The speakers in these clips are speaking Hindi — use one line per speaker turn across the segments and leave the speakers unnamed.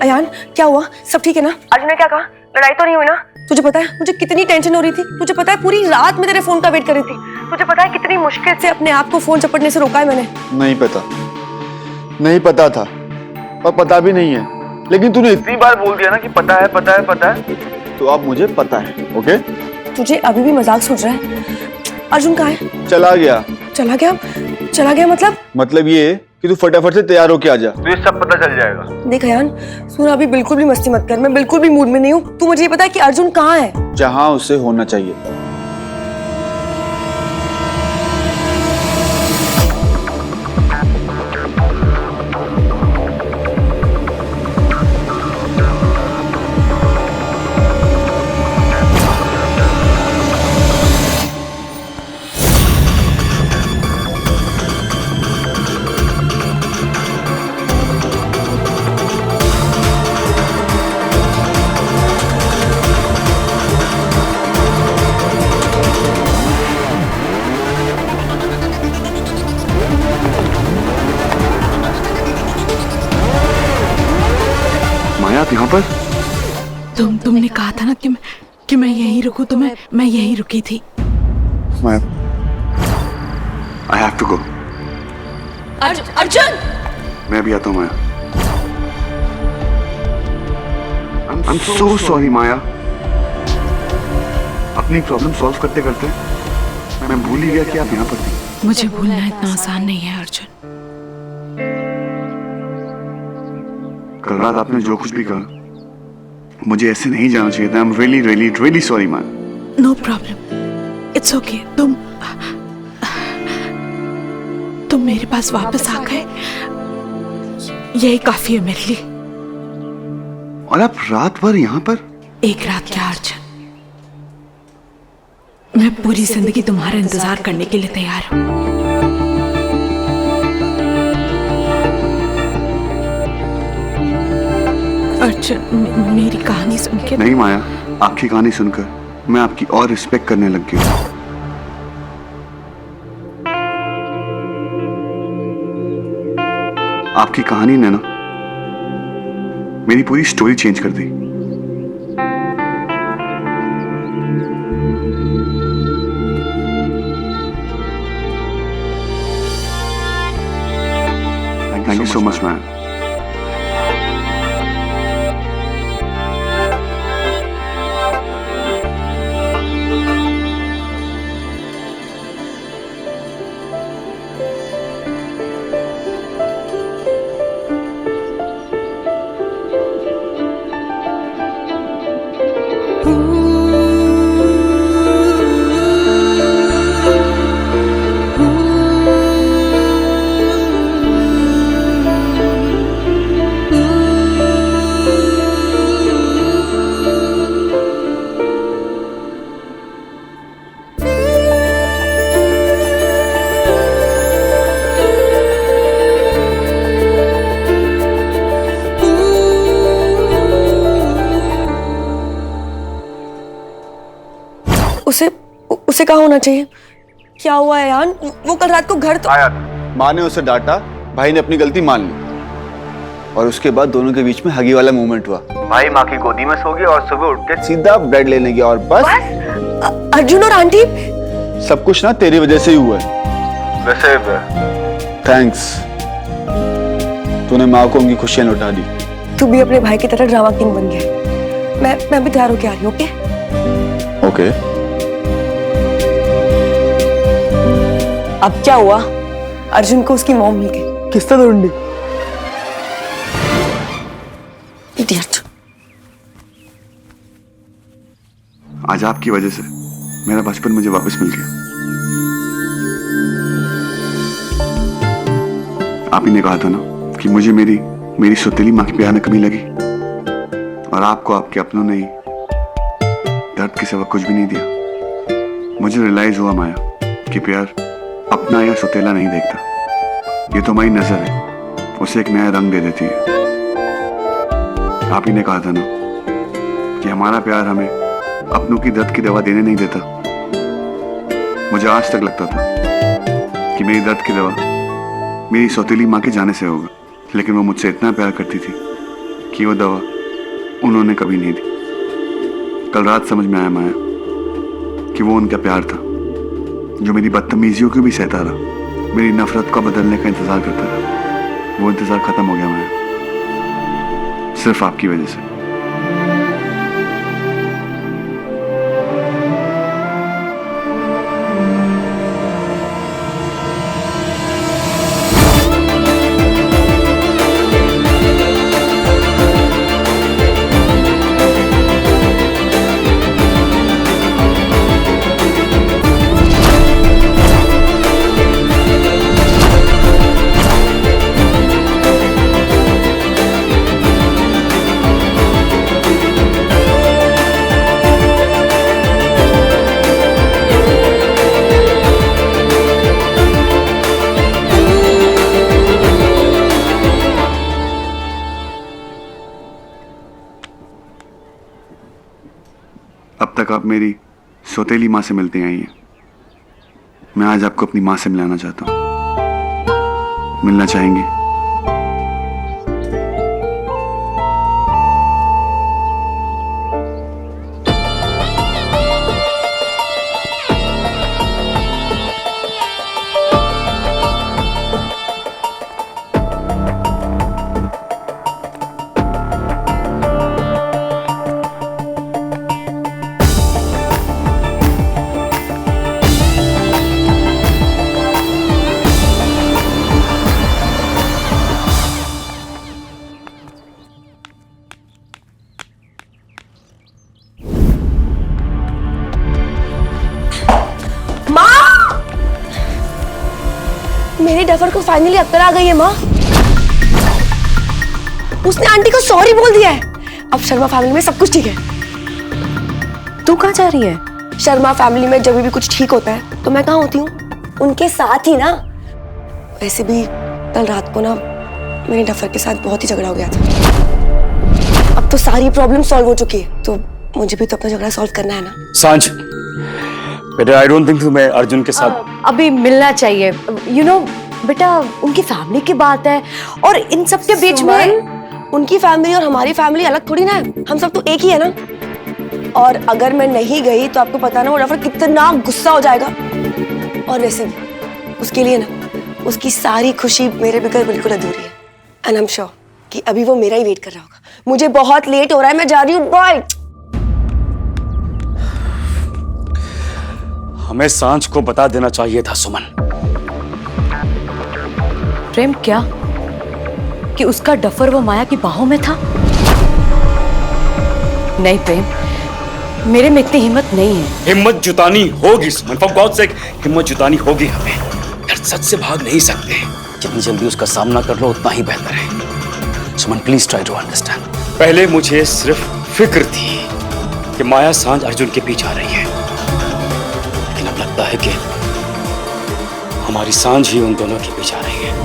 अयान, क्या हुआ? सब ठीक है ना? अर्जुन ने क्या कहा? लड़ाई तो नहीं हुई ना? तुझे पता है मुझे कितनी टेंशन हो रही थी? तुझे पता है पूरी रात मैं तेरे फोन का वेट कर रही थी। तुझे पता है कितनी मुश्किल से अपने आप को फोन चपटने से रोका है मैंने।
नहीं पता, नहीं पता था और पता भी नहीं है, लेकिन तूने इतनी बार बोल दिया ना कि पता है पता है पता है, तो अब मुझे पता है। ओके?
तुझे अभी भी मजाक सूझ रहा है? अर्जुन कहाँ है?
चला गया।
चला गया? चला गया
मतलब ये कि तू फटाफट से तैयार होके आ जा, तो ये सब पता चल जाएगा।
देख अयान, सुन अभी बिल्कुल भी मस्ती मत कर, मैं बिल्कुल भी मूड में नहीं हूँ। तू मुझे ये पता है कि अर्जुन कहाँ है?
जहाँ उसे होना चाहिए।
आप यहाँ पर?
तुमने कहा था ना कि मैं यहीं रुकूं, तो मैं यहीं रुकी थी।
I have to go.
Arjun!
मैं भी आता हूँ माया। I'm so sorry माया। अपनी प्रॉब्लम सॉल्व करते करते मैं भूल ही गया कि आप यहाँ पर थी।
मुझे भूलना इतना आसान नहीं है अर्जुन।
कल रात आपने जो कुछ भी कहा मुझे ऐसे नहीं जाना चाहिए था। I'm really really really sorry Maya.
No problem, it's okay. तुम मेरे पास वापस आ गए, यही काफी है मेरे लिए।
और आप रात भर यहाँ पर?
एक रात क्या अर्जुन, मैं पूरी जिंदगी तुम्हारा इंतजार करने के लिए तैयार हूँ। अर्जुन, मेरी कहानी सुन के
नहीं माया, आपकी कहानी सुनकर मैं आपकी और रिस्पेक्ट करने लग गया। आपकी कहानी ने ना मेरी पूरी स्टोरी चेंज कर दी। Thank you so much ma'am.
उसे कहाँ होना चाहिए? क्या हुआ है यान? वो कल रात को घर तो
आया था। माँ ने उसे डांटा, भाई ने अपनी गलती मान ली और उसके बाद दोनों के बीच में हगी वाला मूवमेंट हुआ। भाई माँ की गोदी में सो गया और सुबह उठ के सीधा ब्रेड लेने गया और बस।
अर्जुन और आंटी
सब कुछ ना तेरी वजह से ही हुआ है। वैसे थैंक्स, तूने माँ को उनकी खुशियां लौटा दी।
तू भी अपने भाई की तरह ड्रामा किंग बन गया। मैं भी तैयार होके आ रही हूँ। Okay
okay.
अब क्या हुआ? अर्जुन को उसकी मॉम मिल गई।
किसने ढूंढी?
इडियट।
आज आपकी वजह से मेरा बचपन मुझे वापस मिल गया। आप ही ने कहा था ना कि मुझे मेरी सौतेली माँ की प्यार में कमी लगी, और आपको आपके अपनों ने दर्द के सिवा कुछ भी नहीं दिया। मुझे रियलाइज हुआ माया कि प्यार अपना या सौतेला नहीं देखता, ये तो हमारी नजर है, उसे एक नया रंग दे देती है। आप ही ने कहा था ना कि हमारा प्यार हमें अपनों की दर्द की दवा देने नहीं देता। मुझे आज तक लगता था कि मेरी दर्द की दवा मेरी सौतेली माँ के जाने से होगा, लेकिन वो मुझसे इतना प्यार करती थी कि वो दवा उन्होंने कभी नहीं दी। कल रात समझ में आया माया कि वो उनका प्यार था जो मेरी बदतमीजियों को भी सहता रहा, मेरी नफरत को बदलने का इंतजार करता रहा। वो इंतजार खत्म हो गया माया, सिर्फ आपकी वजह से। अब तक आप मेरी सौतेली माँ से मिलती आई हैं, मैं आज आपको अपनी माँ से मिलाना चाहता हूँ। मिलना चाहेंगी?
मेरे डफर को फाइनली अक्ल आ गई है माँ। उसने आंटी को सॉरी बोल दिया है। अब शर्मा फैमिली में सब कुछ ठीक है।
तू कहाँ जा रही है?
शर्मा फैमिली में जब भी कुछ ठीक होता है तो मैं कहाँ होती हूँ? उनके साथ ही ना। वैसे भी कल रात को ना मेरे डफर के साथ बहुत ही झगड़ा हो गया था। अब तो सारी प्रॉब्लम सॉल्व हो चुकी है, तो मुझे भी तो अपना झगड़ा सॉल्व करना है ना।
सांझ बेटा, आई डोंट थिंक तुम्हें अर्जुन के साथ
अभी मिलना चाहिए। यू नो बेटा, उनकी फैमिली की बात है और इन सब के बीच में
उनकी फैमिली और हमारी फैमिली अलग थोड़ी ना है, हम सब तो एक ही है ना। और अगर मैं नहीं गई तो आपको पता ना वो डफर कितना गुस्सा हो जाएगा। और वैसे भी उसके लिए ना उसकी सारी खुशी मेरे बगैर बिल्कुल अधूरी है। एंड आई एम श्योर कि अभी वो मेरा ही वेट कर रहा होगा। मुझे बहुत लेट हो रहा है, मैं जा रही हूँ, बाय।
हमें सांझ को बता देना चाहिए था सुमन।
प्रेम क्या कि उसका डफर वो माया की बाहों में था? नहीं प्रेम, मेरे में इतनी हिम्मत नहीं है।
हिम्मत जुटानी होगी सुमन, फॉर गॉड सेक हिम्मत जुटानी होगी हमें। यार सच से भाग नहीं सकते, जितनी जल्दी उसका सामना कर लो उतना ही बेहतर है। सुमन प्लीज ट्राई टू अंडरस्टैंड। पहले मुझे सिर्फ फिक्र थी कि माया सांझ अर्जुन के पीछे आ रही है, लेकिन अब लगता है कि हमारी सांझ ही उन दोनों के पीछे आ रही है।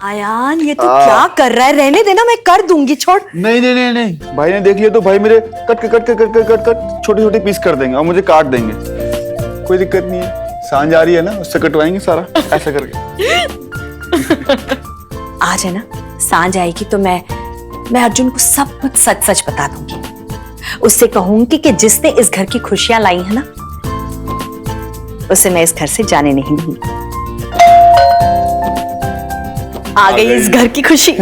आयान, ये तू क्या कर रहा है? रहने देना, मैं कर दूंगी, छोड़।
नहीं नहीं नहीं नहीं, भाई ने देख लिया तो भाई मेरे कट छोटे छोटे पीस कर देंगे और मुझे काट देंगे। कोई दिक्कत नहीं है, सांझ आ रही है ना, उससे कटवाएंगे सारा ऐसा करके।
आज है ना, सांझ आएगी तो मैं अर्जुन को सब कुछ सच सच बता दूंगी। उससे कहूंगी कि जिसने इस घर की खुशियां लाई है ना, उसे मैं इस घर से जाने नहीं दूंगी। आ गई इस घर की खुशी।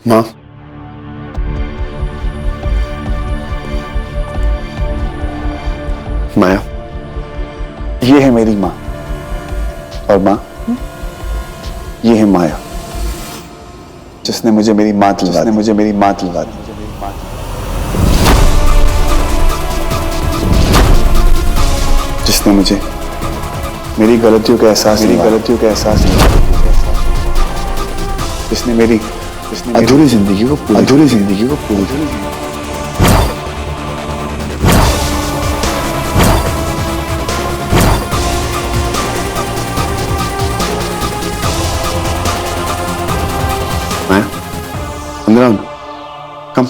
माँ, माया, ये है मेरी माँ। और माँ, ये है माया, जिसने मुझे मेरी माँ दिलवा दी। जिसने मुझे मेरी गलतियों का एहसास दिलाया। जिसने मेरी अधूरी जिंदगी को पूरी की। मैं अंदर आऊं? कम।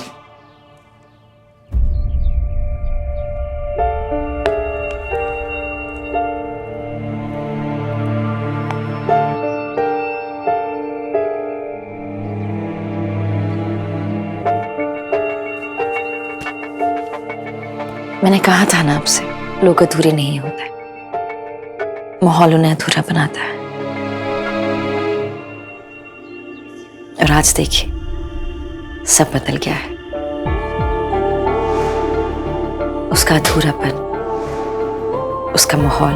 मैंने कहा था ना आपसे, लोग अधूरे नहीं होते, माहौल उन्हें अधूरा बनाता है। और आज देखिए, सब बदल गया है। उसका अधूरापन, उसका माहौल।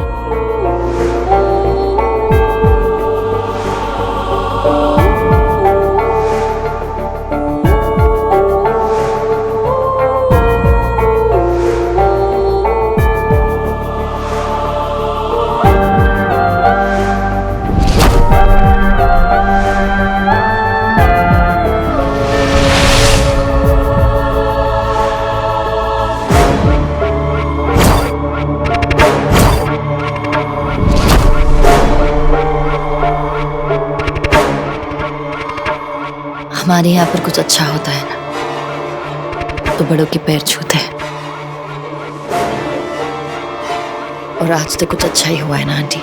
हमारे यहाँ पर कुछ अच्छा होता है ना, तो बड़ों के पैर छूते हैं। और आज तो कुछ अच्छा ही हुआ है ना आंटी।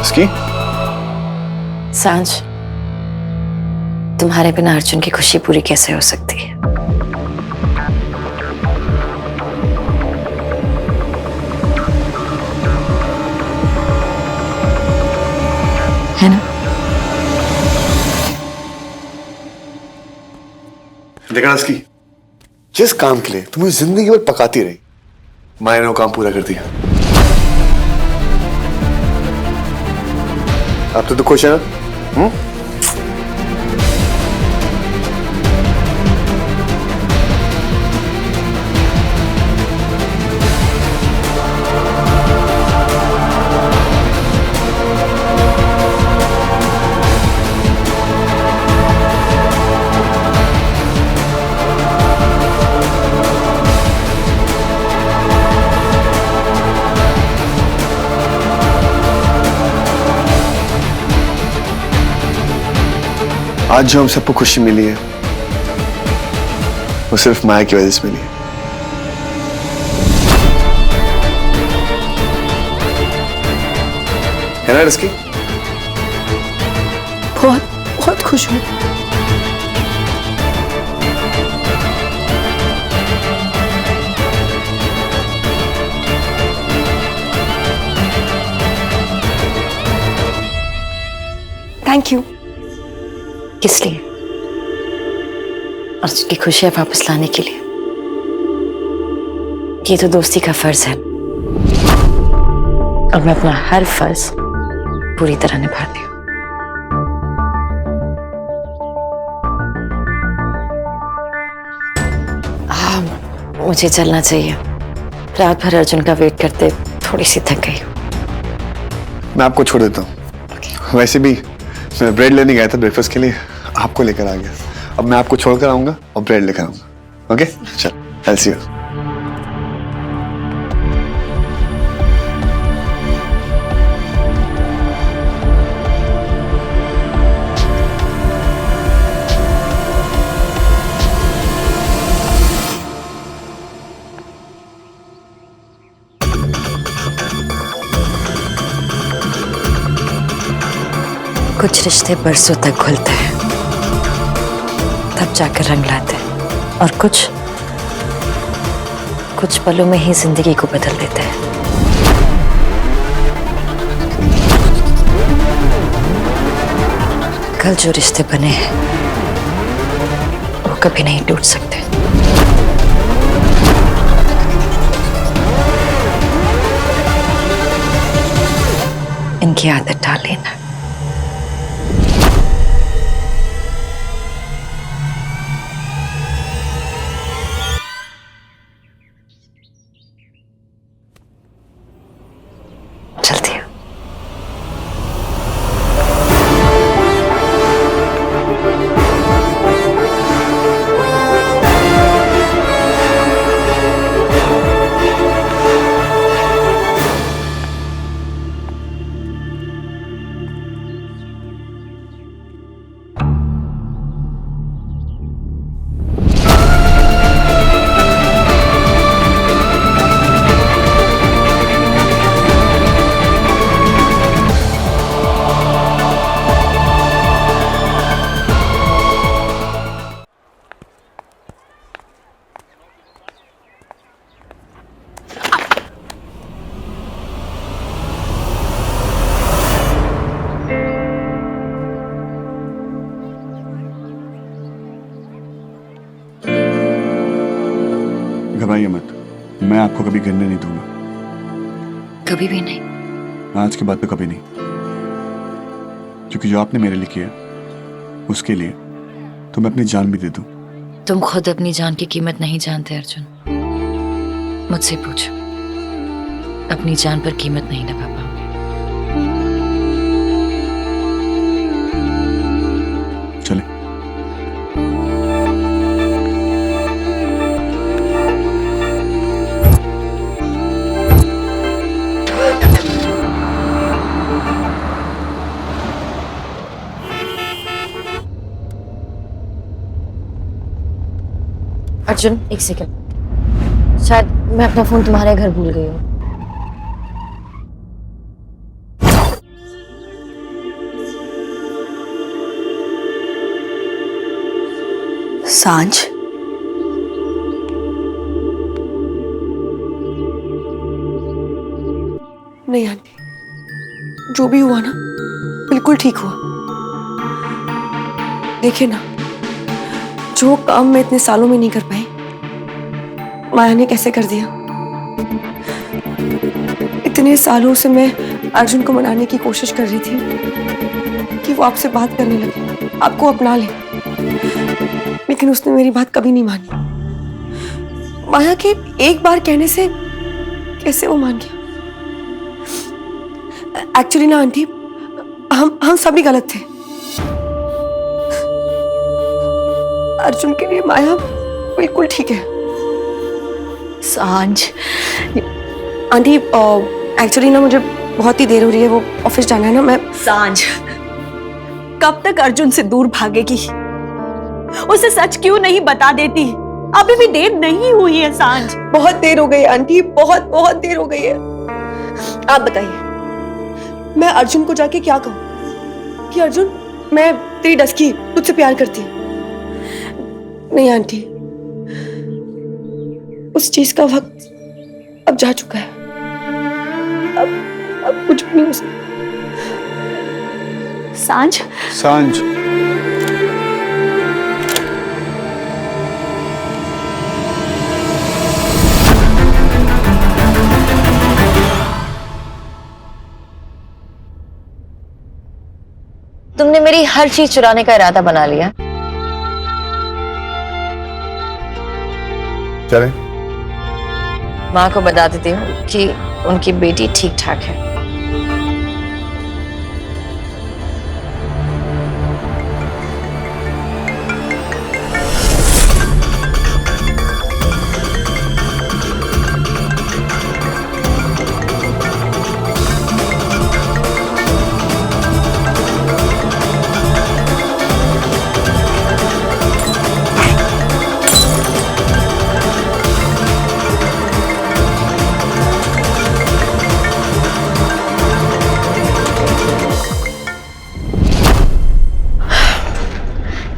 उसकी
सांझ, तुम्हारे बिना अर्जुन की खुशी पूरी कैसे हो सकती है? है ना?
देखा उसकी, जिस काम के लिए तुम मुझे जिंदगी भर पकाती रही, माया ने वो काम पूरा कर दिया। अब तो खुश है ना? आज जो हम सबको खुशी मिली है, वो सिर्फ माया की वजह से मिली है। है ना रिस्की?
बहुत बहुत खुश हूँ।
Thank you.
किस लिए? अर्जुन की खुशियां वापस लाने के लिए। ये तो दोस्ती का फर्ज है और मैं अपना हर फर्ज पूरी तरह निभाती हूँ। मुझे चलना चाहिए। रात भर अर्जुन का वेट करते थोड़ी सी थक गई हूँ।
मैं आपको छोड़ देता हूँ। वैसे भी मैं ब्रेड लेने गया था ब्रेकफास्ट के लिए, आपको लेकर आ गया। अब मैं आपको छोड़कर आऊंगा और ब्रेड लेकर आऊंगा। ओके चल, I'll see you।
कुछ रिश्ते बरसों तक घुलते हैं, तब जाकर रंग लाते हैं, और कुछ पलों में ही जिंदगी को बदल देते हैं। कल जो रिश्ते बने हैं वो कभी नहीं टूट सकते। इनकी आदत डाल लेना। चलती हूँ।
घबराइए मत, मैं आपको कभी गिरने नहीं दूंगा।
कभी भी नहीं।
आज के बाद तो कभी नहीं, क्योंकि जो आपने मेरे लिए किया उसके लिए तो मैं अपनी जान भी दे दूं।
तुम खुद अपनी जान की कीमत नहीं जानते अर्जुन। मुझसे पूछो, अपनी जान पर कीमत नहीं लगा पाओगे।
चले।
अर्जुन एक सेकंड, शायद मैं अपना फोन तुम्हारे घर भूल गई हूँ। सांझ,
नहीं आंटी, जो भी हुआ ना बिल्कुल ठीक हुआ। देखिए ना, जो काम मैं इतने सालों में नहीं कर पाई, माया ने कैसे कर दिया। इतने सालों से मैं अर्जुन को मनाने की कोशिश कर रही थी कि वो आपसे बात करने लगे, आपको अपना ले, लेकिन उसने मेरी बात कभी नहीं मानी। माया के एक बार कहने से कैसे वो मान गया। एक्चुअली ना आंटी, हम सभी गलत थे। अर्जुन के लिए माया बिल्कुल ठीक है।
सांझ,
आंटी एक्चुअली ना मुझे बहुत ही देर हो रही है, वो ऑफिस जाना है ना। मैं
सांझ, कब तक अर्जुन से दूर भागेगी? उसे सच क्यों नहीं बता देती? अभी भी देर नहीं हुई है सांझ।
बहुत देर हो गई है आंटी, बहुत बहुत देर हो गई है। आप बताइए, मैं अर्जुन को जाके क्या कहूँ कि अर्जुन मैं तेरी डस्की तुझसे प्यार करती हूँ? नहीं आंटी, उस चीज का वक्त अब जा चुका है। अब कुछ भी नहीं हो सकता।
सांझ,
सांझ,
तुमने मेरी हर चीज चुराने का इरादा बना लिया।
चले।
माँ को बता देती हूँ कि उनकी बेटी ठीक ठाक है।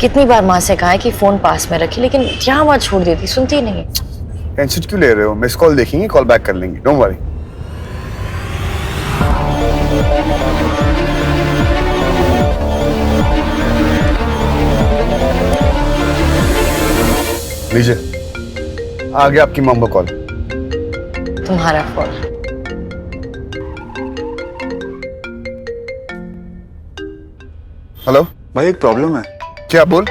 कितनी बार माँ से कहा है कि फोन पास में रखी, लेकिन यहाँ वहाँ छोड़ देती, सुनती नहीं।
टेंशन क्यों ले रहे हो? मिस कॉल देखेंगे, कॉल बैक कर लेंगे, डोंट वरी। लीजिए, आ गया आपकी मॉम का कॉल।
तुम्हारा फोन।
हेलो
भाई एक प्रॉब्लम है।
क्या? बोल।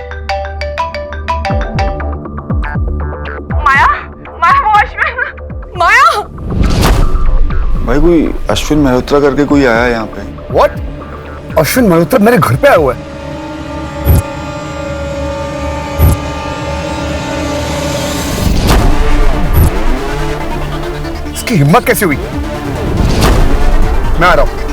माया,
भाई कोई अश्विन मल्होत्रा करके कोई आया है यहाँ पे।
व्हाट? अश्विन मल्होत्रा मेरे घर पे आया हुआ है? इसकी हिम्मत कैसे हुई? मैं आ रहा हूं।